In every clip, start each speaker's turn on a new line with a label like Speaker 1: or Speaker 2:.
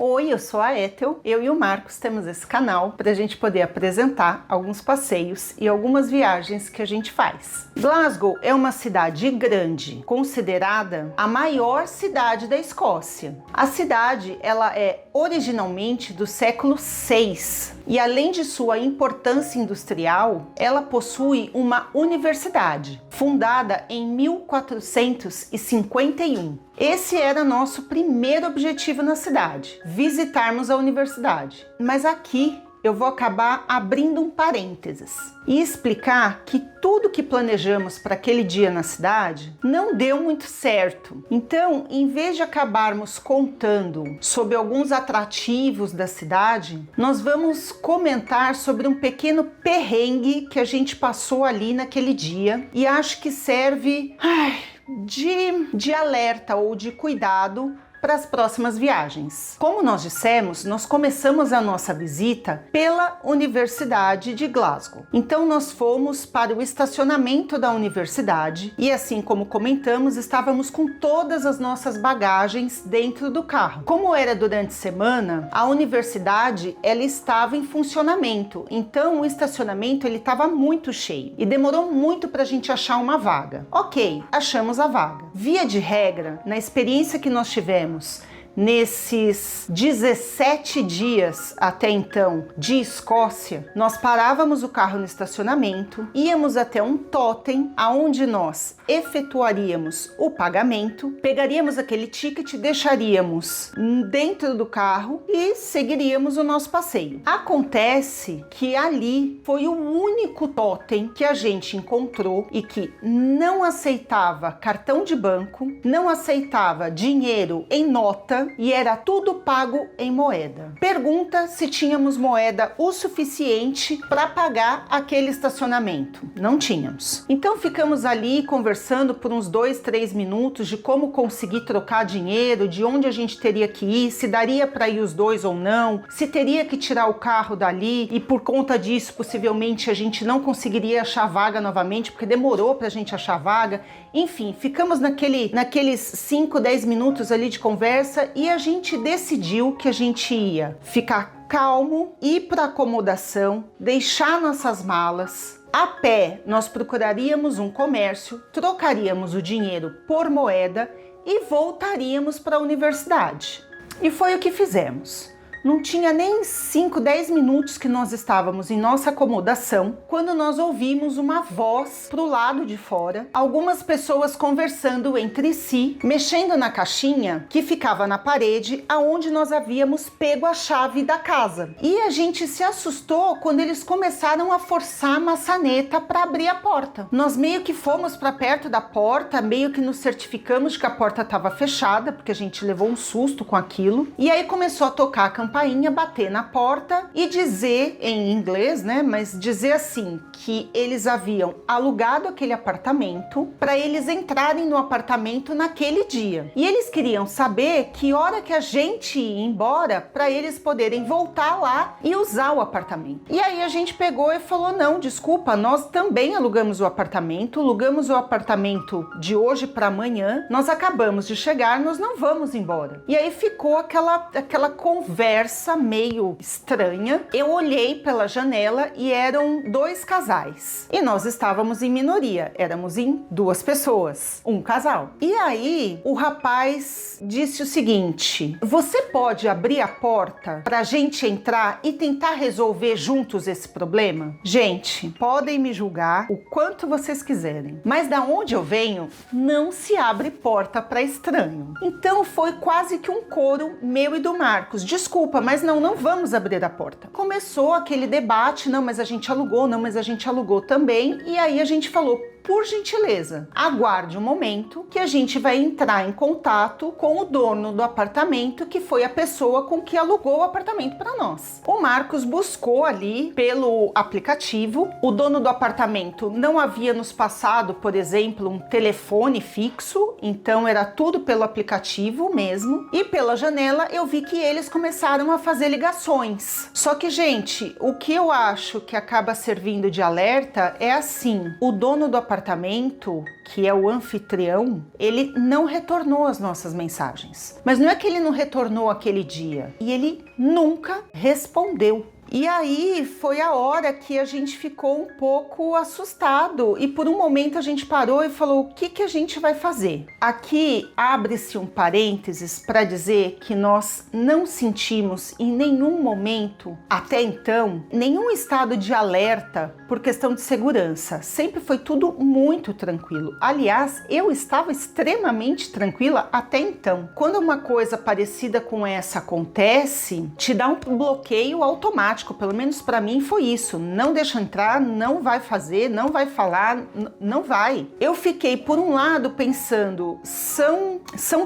Speaker 1: Oi, eu sou a Ethel, eu e o Marcos temos esse canal para a gente poder apresentar alguns passeios e algumas viagens que a gente faz. Glasgow é uma cidade grande, considerada a maior cidade da Escócia. A cidade ela é originalmente do século VI e além de sua importância industrial, ela possui uma universidade, fundada em 1451. Esse era nosso primeiro objetivo na cidade, visitarmos a universidade. Mas aqui eu vou acabar abrindo um parênteses e explicar que tudo que planejamos para aquele dia na cidade não deu muito certo. Então, em vez de acabarmos contando sobre alguns atrativos da cidade, nós vamos comentar sobre um pequeno perrengue que a gente passou ali naquele dia e acho que serve de alerta ou de cuidado para as próximas viagens. Como nós dissemos, nós começamos a nossa visita pela Universidade de Glasgow. Então nós fomos para o estacionamento da universidade e assim como comentamos, estávamos com todas as nossas bagagens dentro do carro. Como era durante a semana, a universidade ela estava em funcionamento, então o estacionamento ele estava muito cheio e demorou muito para a gente achar uma vaga. Ok, achamos a vaga. Via de regra, na experiência que nós tivemos nesses 17 dias até então de Escócia, nós parávamos o carro no estacionamento, íamos até um totem aonde nós efetuaríamos o pagamento, pegaríamos aquele ticket, deixaríamos dentro do carro e seguiríamos o nosso passeio. Acontece que ali foi o único totem que a gente encontrou e que não aceitava cartão de banco, não aceitava dinheiro em nota e era tudo pago em moeda. Pergunta se tínhamos moeda o suficiente para pagar aquele estacionamento. Não tínhamos. Então ficamos ali conversando por uns 2-3 minutos de como conseguir trocar dinheiro, de onde a gente teria que ir, se daria para ir os dois ou não, se teria que tirar o carro dali e por conta disso possivelmente a gente não conseguiria achar vaga novamente porque demorou para a gente achar vaga. Enfim, ficamos naqueles 5-10 minutos ali de conversa e a gente decidiu que a gente ia ficar calmo, ir para acomodação, deixar nossas malas. A pé, nós procuraríamos um comércio, trocaríamos o dinheiro por moeda e voltaríamos para a universidade. E foi o que fizemos. Não tinha nem 5-10 minutos que nós estávamos em nossa acomodação quando nós ouvimos uma voz pro lado de fora, algumas pessoas conversando entre si, mexendo na caixinha que ficava na parede aonde nós havíamos pego a chave da casa. E a gente se assustou quando eles começaram a forçar a maçaneta para abrir a porta. Nós meio que fomos para perto da porta, meio que nos certificamos de que a porta estava fechada, porque a gente levou um susto com aquilo. E aí começou a tocar a campainha, bater na porta e dizer em inglês, né, mas dizer assim que eles haviam alugado aquele apartamento para eles entrarem no apartamento naquele dia. E eles queriam saber que hora que a gente ia embora para eles poderem voltar lá e usar o apartamento. E aí a gente pegou e falou: "Não, desculpa, nós também alugamos o apartamento de hoje para amanhã. Nós acabamos de chegar, nós não vamos embora". E aí ficou aquela conversa meio estranha. Eu olhei pela janela e eram 2 casais. E nós estávamos em minoria, éramos em 2 pessoas, um casal. E aí o rapaz disse o seguinte: "Você pode abrir a porta pra gente entrar e tentar resolver juntos esse problema?" Gente, podem me julgar o quanto vocês quiserem, mas da onde eu venho, não se abre porta para estranho. Então foi quase que um coro meu e do Marcos: "Desculpa, mas não vamos abrir a porta". Começou aquele debate: "Não, mas a gente alugou, não, mas a gente alugou também". E aí a gente falou: "Por gentileza, aguarde um momento que a gente vai entrar em contato com o dono do apartamento, que foi a pessoa com que alugou o apartamento para nós". O Marcos buscou ali pelo aplicativo. O dono do apartamento não havia nos passado, por exemplo, um telefone fixo, então era tudo pelo aplicativo mesmo. E pela janela eu vi que eles começaram a fazer ligações. Só que, gente, o que eu acho que acaba servindo de alerta é assim: o dono do apartamento apartamento, que é o anfitrião, ele não retornou as nossas mensagens. Mas não é que ele não retornou aquele dia, e ele nunca respondeu. E aí foi a hora que a gente ficou um pouco assustado e por um momento a gente parou e falou: o que a gente vai fazer? Aqui abre-se um parênteses para dizer que nós não sentimos em nenhum momento, até então, nenhum estado de alerta por questão de segurança. Sempre foi tudo muito tranquilo. Aliás, eu estava extremamente tranquila até então. Quando uma coisa parecida com essa acontece, te dá um bloqueio automático. Pelo menos para mim foi isso. Não deixa entrar, não vai fazer, não vai falar, não vai. Eu fiquei, por um lado, pensando, são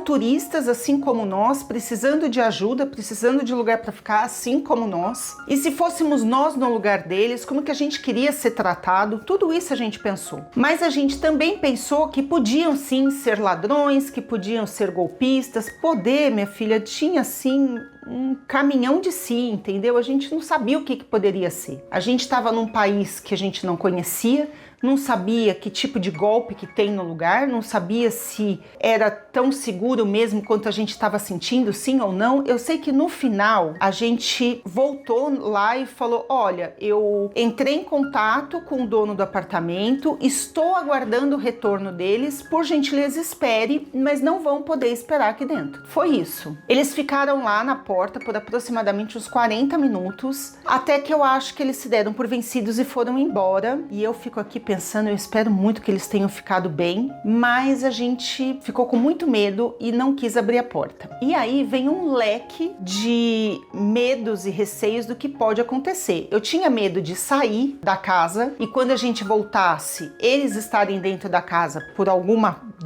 Speaker 1: turistas assim como nós, precisando de ajuda, precisando de lugar para ficar assim como nós. E se fôssemos nós no lugar deles, como que a gente queria ser tratado? Tudo isso a gente pensou. Mas a gente também pensou que podiam sim ser ladrões, que podiam ser golpistas. Poder, minha filha, tinha sim um caminhão de si, entendeu? A gente não sabia o que poderia ser. A gente estava num país que a gente não conhecia, não sabia que tipo de golpe que tem no lugar, não sabia se era tão seguro mesmo quanto a gente estava sentindo, sim ou não. Eu sei que no final a gente voltou lá e falou: olha, eu entrei em contato com o dono do apartamento, estou aguardando o retorno deles, por gentileza espere, mas não vão poder esperar aqui dentro. Foi isso. Eles ficaram lá na porta por aproximadamente uns 40 minutos, até que eu acho que eles se deram por vencidos e foram embora. E eu fico aqui pensando, eu espero muito que eles tenham ficado bem, mas a gente ficou com muito medo e não quis abrir a porta. E aí vem um leque de medos e receios do que pode acontecer. Eu tinha medo de sair da casa e quando a gente voltasse, eles estarem dentro da casa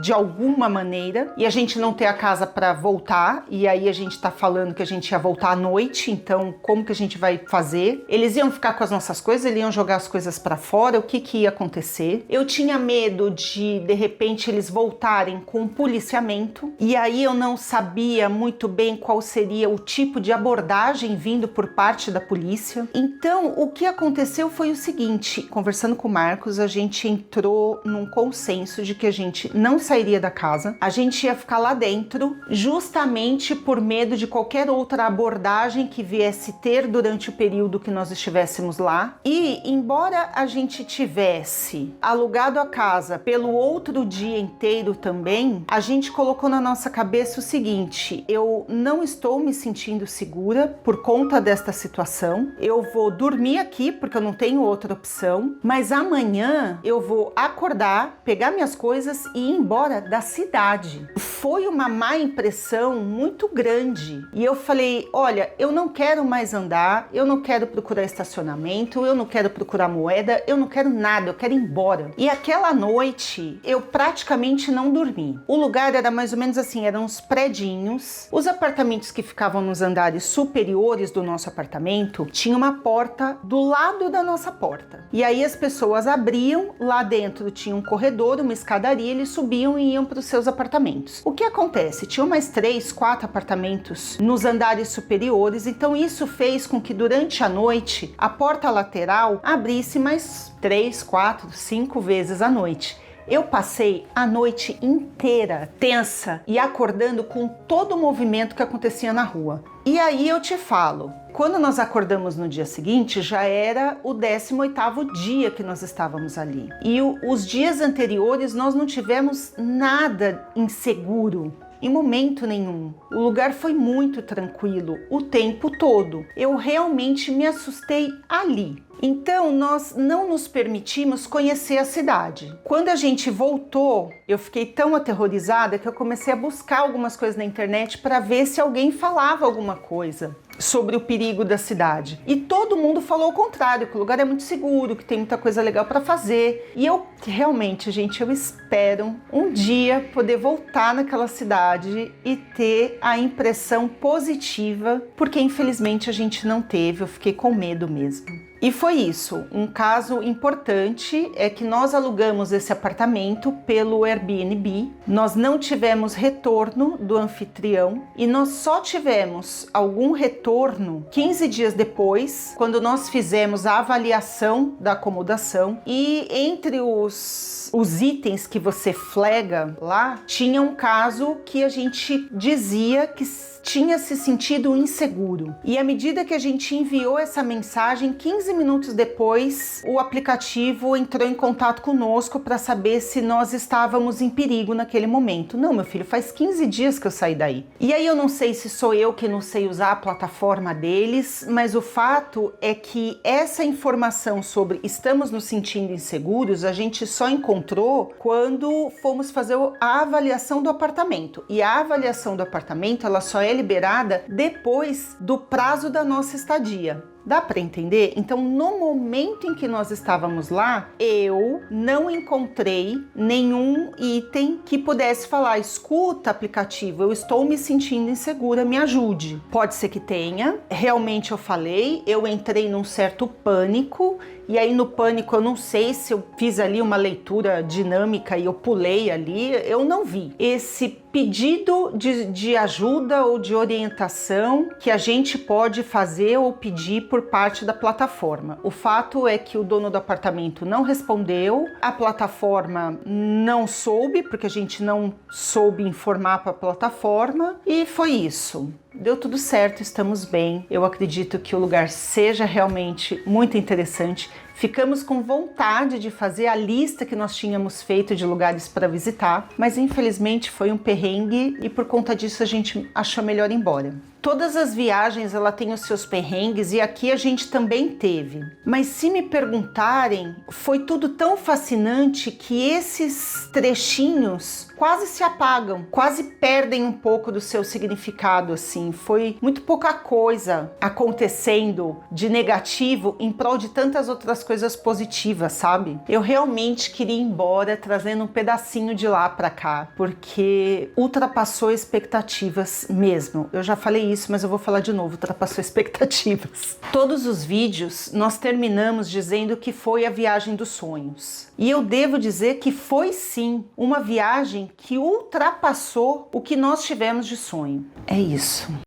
Speaker 1: de alguma maneira e a gente não ter a casa para voltar, e aí a gente tá falando que a gente ia voltar à noite, então como que a gente vai fazer? Eles iam ficar com as nossas coisas, eles iam jogar as coisas para fora, o que ia acontecer? Eu tinha medo de repente eles voltarem com policiamento, e aí eu não sabia muito bem qual seria o tipo de abordagem vindo por parte da polícia. Então o que aconteceu foi o seguinte: conversando com o Marcos, a gente entrou num consenso de que a gente não sairia da casa, a gente ia ficar lá dentro justamente por medo de qualquer outra abordagem que viesse ter durante o período que nós estivéssemos lá. E embora a gente tivesse alugado a casa pelo outro dia inteiro também, a gente colocou na nossa cabeça o seguinte: eu não estou me sentindo segura por conta desta situação, eu vou dormir aqui porque eu não tenho outra opção, mas amanhã eu vou acordar, pegar minhas coisas e ir embora da cidade. Foi uma má impressão muito grande e eu falei: olha, eu não quero mais andar, eu não quero procurar estacionamento, eu não quero procurar moeda, eu não quero nada, eu quero ir embora. E aquela noite eu praticamente não dormi. O lugar era mais ou menos assim, eram uns predinhos. Os apartamentos que ficavam nos andares superiores do nosso apartamento tinha uma porta do lado da nossa porta. E aí as pessoas abriam, lá dentro tinha um corredor, uma escadaria, eles subiam e iam para os seus apartamentos. O que acontece? Tinham mais 3, 4 apartamentos nos andares superiores, então isso fez com que durante a noite a porta lateral abrisse mais 3, 4, 5 vezes à noite. Eu passei a noite inteira tensa e acordando com todo o movimento que acontecia na rua. E aí eu te falo, quando nós acordamos no dia seguinte, já era o 18º dia que nós estávamos ali. E os dias anteriores nós não tivemos nada inseguro. Em momento nenhum. O lugar foi muito tranquilo o tempo todo. Eu realmente me assustei ali. Então nós não nos permitimos conhecer a cidade. Quando a gente voltou, eu fiquei tão aterrorizada que eu comecei a buscar algumas coisas na internet para ver se alguém falava alguma coisa sobre o perigo da cidade. E todo mundo falou o contrário, que o lugar é muito seguro, que tem muita coisa legal para fazer. E eu realmente, gente, eu espero um dia poder voltar naquela cidade e ter a impressão positiva, porque infelizmente a gente não teve, eu fiquei com medo mesmo. E foi isso. Um caso importante é que nós alugamos esse apartamento pelo Airbnb, nós não tivemos retorno do anfitrião e nós só tivemos algum retorno 15 dias depois, quando nós fizemos a avaliação da acomodação, e entre os itens que você flega lá, tinha um caso que a gente dizia que tinha se sentido inseguro. E à medida que a gente enviou essa mensagem, 15 minutos depois, o aplicativo entrou em contato conosco para saber se nós estávamos em perigo naquele momento. Não, meu filho, faz 15 dias que eu saí daí. E aí eu não sei se sou eu que não sei usar a plataforma deles, mas o fato é que essa informação sobre estamos nos sentindo inseguros, a gente só encontrou quando fomos fazer a avaliação do apartamento. E a avaliação do apartamento, ela só é liberada depois do prazo da nossa estadia. Dá para entender? Então, no momento em que nós estávamos lá, eu não encontrei nenhum item que pudesse falar: escuta, aplicativo, eu estou me sentindo insegura, me ajude. Pode ser que tenha. Realmente eu falei, eu entrei num certo pânico, e aí no pânico eu não sei se eu fiz ali uma leitura dinâmica e eu pulei ali, eu não vi esse pedido de ajuda ou de orientação que a gente pode fazer ou pedir por parte da plataforma. O fato é que o dono do apartamento não respondeu, a plataforma não soube, porque a gente não soube informar para a plataforma, e foi isso. Deu tudo certo, estamos bem. Eu acredito que o lugar seja realmente muito interessante. Ficamos com vontade de fazer a lista que nós tínhamos feito de lugares para visitar, mas infelizmente foi um perrengue e por conta disso a gente achou melhor ir embora. Todas as viagens ela tem os seus perrengues e aqui a gente também teve. Mas se me perguntarem, foi tudo tão fascinante que esses trechinhos quase se apagam, quase perdem um pouco do seu significado, assim. Foi muito pouca coisa acontecendo de negativo em prol de tantas outras coisas positivas, sabe? Eu realmente queria ir embora trazendo um pedacinho de lá pra cá, porque ultrapassou expectativas mesmo. Eu já falei isso, mas eu vou falar de novo, ultrapassou expectativas. Todos os vídeos nós terminamos dizendo que foi a viagem dos sonhos. E eu devo dizer que foi sim uma viagem que ultrapassou o que nós tivemos de sonho. É isso.